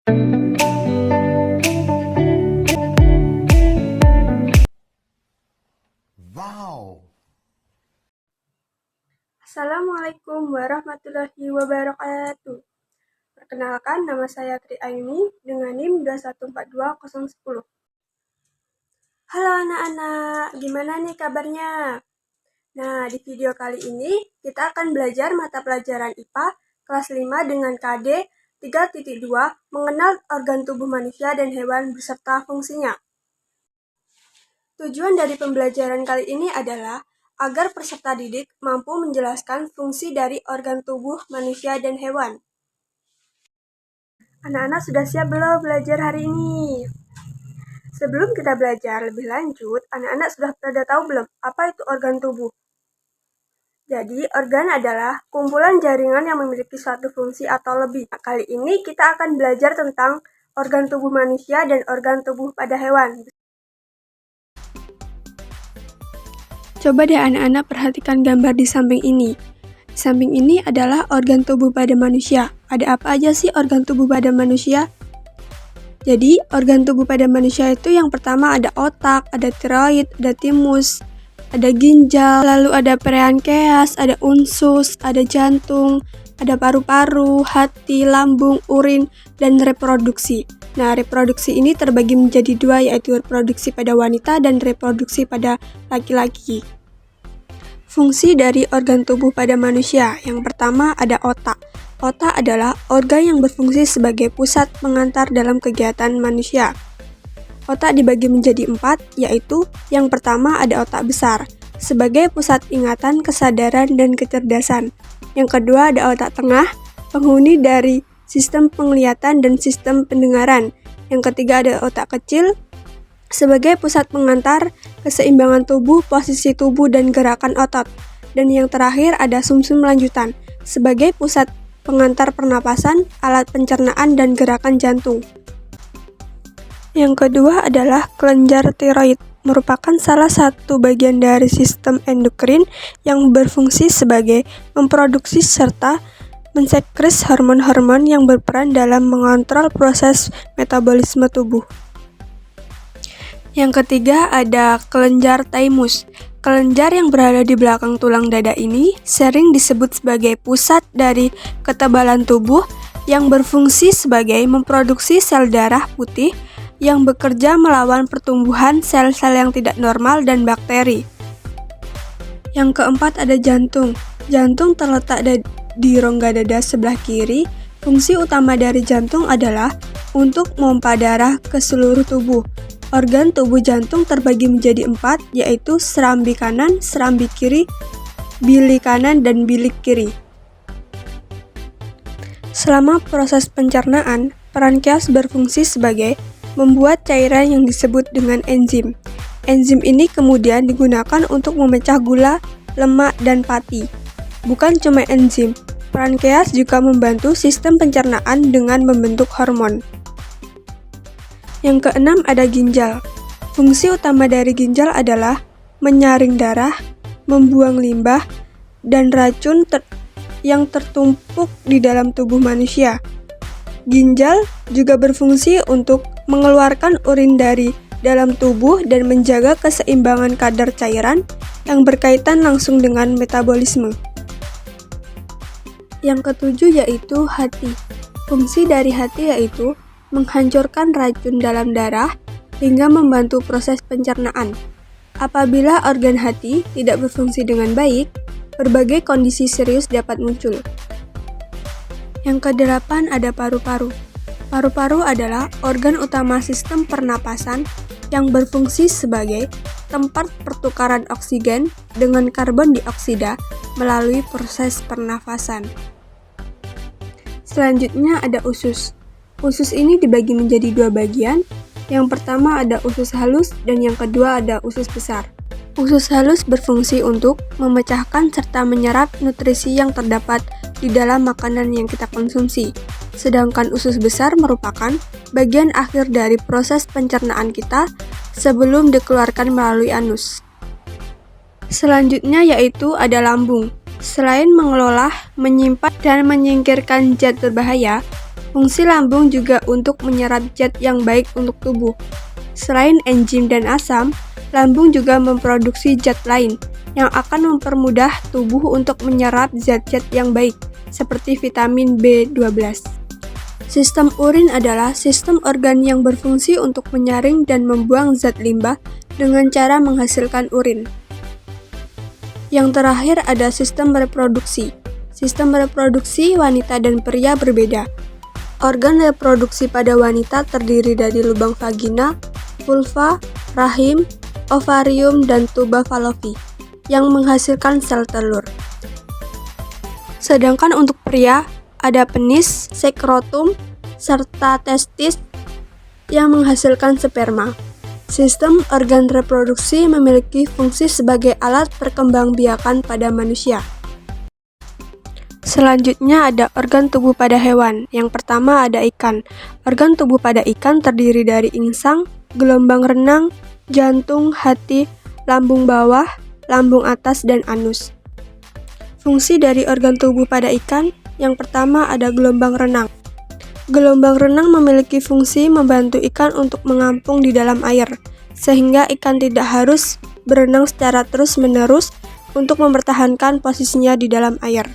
Wow. Assalamualaikum warahmatullahi wabarakatuh. Perkenalkan, nama saya Tri Ayuni dengan NIM 2142010. Halo anak-anak, gimana nih kabarnya? Nah, di video kali ini kita akan belajar mata pelajaran IPA kelas 5 dengan KD 3.2 mengenal organ tubuh manusia dan hewan beserta fungsinya. Tujuan dari pembelajaran kali ini adalah agar peserta didik mampu menjelaskan fungsi dari organ tubuh manusia dan hewan. Anak-anak sudah siap belum belajar hari ini? Sebelum kita belajar lebih lanjut, anak-anak sudah pada tahu belum apa itu organ tubuh? Jadi, organ adalah kumpulan jaringan yang memiliki suatu fungsi atau lebih. Kali ini kita akan belajar tentang organ tubuh manusia dan organ tubuh pada hewan. Coba deh anak-anak perhatikan gambar di samping ini. Di samping ini adalah organ tubuh pada manusia. Ada apa aja sih organ tubuh pada manusia? Jadi, organ tubuh pada manusia itu yang pertama ada otak, ada tiroid, ada timus, ada ginjal, lalu ada pankreas, ada usus, ada jantung, ada paru-paru, hati, lambung, urin, dan reproduksi. Nah, reproduksi ini terbagi menjadi dua, yaitu reproduksi pada wanita dan reproduksi pada laki-laki. Fungsi dari organ tubuh pada manusia. Yang pertama ada otak. Otak adalah organ yang berfungsi sebagai pusat pengantar dalam kegiatan manusia. Otak dibagi menjadi 4, yaitu yang pertama ada otak besar, sebagai pusat ingatan, kesadaran, dan kecerdasan. Yang kedua ada otak tengah, penghuni dari sistem penglihatan dan sistem pendengaran. Yang ketiga ada otak kecil, sebagai pusat pengantar keseimbangan tubuh, posisi tubuh, dan gerakan otot. Dan yang terakhir ada sumsum lanjutan, sebagai pusat pengantar pernapasan, alat pencernaan, dan gerakan jantung. Yang kedua adalah kelenjar tiroid, merupakan salah satu bagian dari sistem endokrin yang berfungsi sebagai memproduksi serta mensekres hormon-hormon yang berperan dalam mengontrol proses metabolisme tubuh. Yang ketiga ada kelenjar thymus. Kelenjar yang berada di belakang tulang dada ini sering disebut sebagai pusat dari ketebalan tubuh yang berfungsi sebagai memproduksi sel darah putih yang bekerja melawan pertumbuhan sel-sel yang tidak normal dan bakteri. Yang keempat ada jantung. Jantung terletak di rongga dada sebelah kiri. Fungsi utama dari jantung adalah untuk memompa darah ke seluruh tubuh. Organ tubuh jantung terbagi menjadi 4, yaitu serambi kanan, serambi kiri, bilik kanan, dan bilik kiri. Selama proses pencernaan, pankreas berfungsi sebagai membuat cairan yang disebut dengan enzim. Enzim ini kemudian digunakan untuk memecah gula, lemak, dan pati. Bukan cuma enzim, pankreas juga membantu sistem pencernaan dengan membentuk hormon. Yang keenam ada ginjal. Fungsi utama dari ginjal adalah menyaring darah, membuang limbah, dan racun yang tertumpuk di dalam tubuh manusia. Ginjal juga berfungsi untuk mengeluarkan urin dari dalam tubuh dan menjaga keseimbangan kadar cairan yang berkaitan langsung dengan metabolisme. Yang ketujuh yaitu hati. Fungsi dari hati yaitu menghancurkan racun dalam darah hingga membantu proses pencernaan. Apabila organ hati tidak berfungsi dengan baik, berbagai kondisi serius dapat muncul. Yang kedelapan ada paru-paru. Paru-paru adalah organ utama sistem pernapasan yang berfungsi sebagai tempat pertukaran oksigen dengan karbon dioksida melalui proses pernafasan. Selanjutnya ada usus. Usus ini dibagi menjadi dua bagian. Yang pertama ada usus halus dan yang kedua ada usus besar. Usus halus berfungsi untuk memecahkan serta menyerap nutrisi yang terdapat di dalam makanan yang kita konsumsi. Sedangkan usus besar merupakan bagian akhir dari proses pencernaan kita sebelum dikeluarkan melalui anus. Selanjutnya yaitu ada lambung. Selain mengelola, menyimpan, dan menyingkirkan zat berbahaya, Fungsi lambung juga untuk menyerap zat yang baik untuk tubuh. Selain enzim dan asam, lambung juga memproduksi zat lain yang akan mempermudah tubuh untuk menyerap zat-zat yang baik, seperti vitamin B12. Sistem urin adalah sistem organ yang berfungsi untuk menyaring dan membuang zat limbah dengan cara menghasilkan urin. Yang terakhir ada sistem reproduksi. Sistem reproduksi wanita dan pria berbeda. Organ reproduksi pada wanita terdiri dari lubang vagina, vulva, rahim, ovarium, dan tuba Fallopi yang menghasilkan sel telur. Sedangkan untuk pria, ada penis, sekrotum, serta testis yang menghasilkan sperma. Sistem organ reproduksi memiliki fungsi sebagai alat perkembangbiakan pada manusia. Selanjutnya ada organ tubuh pada hewan. Yang pertama ada ikan. Organ tubuh pada ikan terdiri dari insang, gelombang renang, jantung, hati, lambung bawah, lambung atas, dan anus. Fungsi dari organ tubuh pada ikan, yang pertama ada gelombang renang. Gelombang renang memiliki fungsi membantu ikan untuk mengapung di dalam air, sehingga ikan tidak harus berenang secara terus-menerus untuk mempertahankan posisinya di dalam air.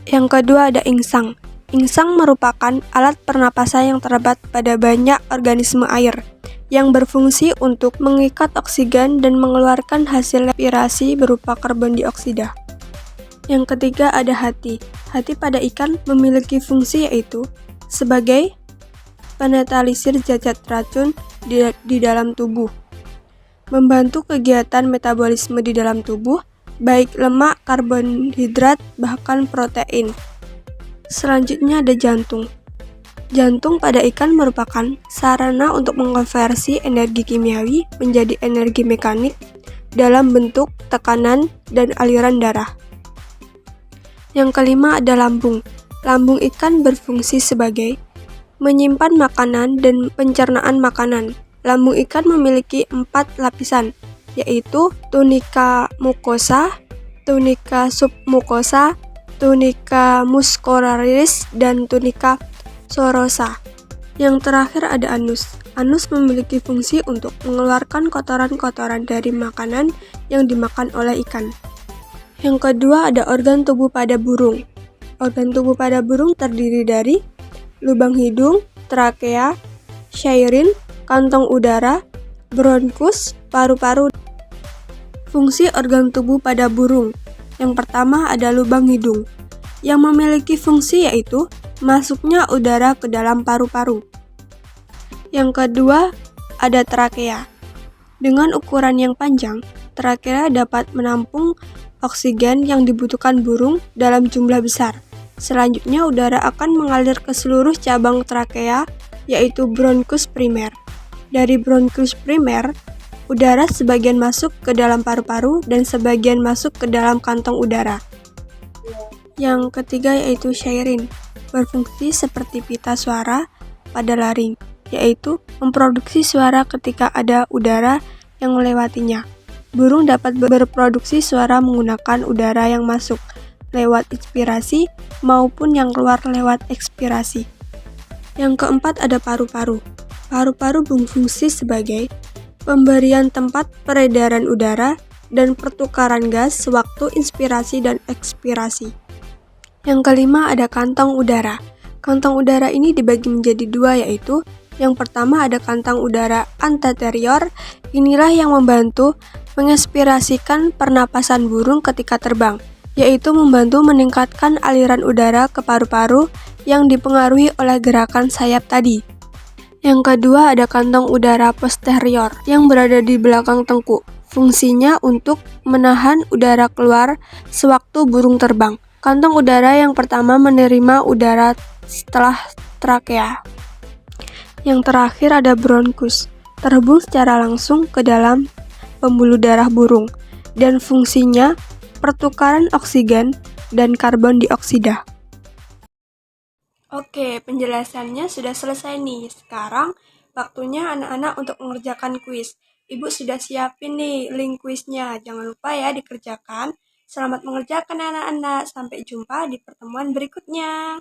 Yang kedua ada insang. Insang merupakan alat pernapasan yang terdapat pada banyak organisme air, yang berfungsi untuk mengikat oksigen dan mengeluarkan hasil respirasi berupa karbon dioksida. Yang ketiga ada hati. Hati pada ikan memiliki fungsi yaitu sebagai penetalisir zat-zat racun di dalam tubuh, membantu kegiatan metabolisme di dalam tubuh, baik lemak, karbohidrat, bahkan protein. Selanjutnya ada jantung. Jantung pada ikan merupakan sarana untuk mengonversi energi kimiawi menjadi energi mekanik dalam bentuk tekanan dan aliran darah. Yang kelima ada lambung. Lambung ikan berfungsi sebagai menyimpan makanan dan pencernaan makanan. Lambung ikan memiliki 4 lapisan, yaitu tunika mukosa, tunika submukosa, tunika muscularis, dan tunika sorosa. Yang terakhir ada anus. Anus memiliki fungsi untuk mengeluarkan kotoran-kotoran dari makanan yang dimakan oleh ikan. Yang kedua ada organ tubuh pada burung. Organ tubuh pada burung terdiri dari lubang hidung, trakea, syairin, kantong udara, bronkus, paru-paru. Fungsi organ tubuh pada burung. Yang pertama ada lubang hidung, yang memiliki fungsi yaitu masuknya udara ke dalam paru-paru. Yang kedua ada trakea. Dengan ukuran yang panjang, trakea dapat menampung oksigen yang dibutuhkan burung dalam jumlah besar. Selanjutnya udara akan mengalir ke seluruh cabang trakea, yaitu bronkus primer. Dari bronkus primer, udara sebagian masuk ke dalam paru-paru dan sebagian masuk ke dalam kantong udara. Yang ketiga yaitu syairin, berfungsi seperti pita suara pada laring, yaitu memproduksi suara ketika ada udara yang melewatinya. Burung dapat berproduksi suara menggunakan udara yang masuk lewat inspirasi maupun yang keluar lewat ekspirasi. Yang keempat ada paru-paru. Paru-paru berfungsi sebagai pemberian tempat peredaran udara dan pertukaran gas sewaktu inspirasi dan ekspirasi. Yang kelima ada kantong udara. Kantong udara ini dibagi menjadi dua, yaitu yang pertama ada kantong udara anterior. Inilah yang membantu menginspirasikan pernapasan burung ketika terbang, yaitu membantu meningkatkan aliran udara ke paru-paru yang dipengaruhi oleh gerakan sayap tadi. Yang kedua ada kantong udara posterior yang berada di belakang tengkuk. Fungsinya untuk menahan udara keluar sewaktu burung terbang. Kantong udara yang pertama menerima udara setelah trakea. Yang terakhir ada bronkus, terhubung secara langsung ke dalam pembuluh darah burung, dan fungsinya pertukaran oksigen dan karbon dioksida. Oke, penjelasannya sudah selesai nih. Sekarang waktunya anak-anak untuk mengerjakan kuis. Ibu sudah siapin nih link kuisnya. Jangan lupa ya dikerjakan. Selamat mengerjakan anak-anak. Sampai jumpa di pertemuan berikutnya.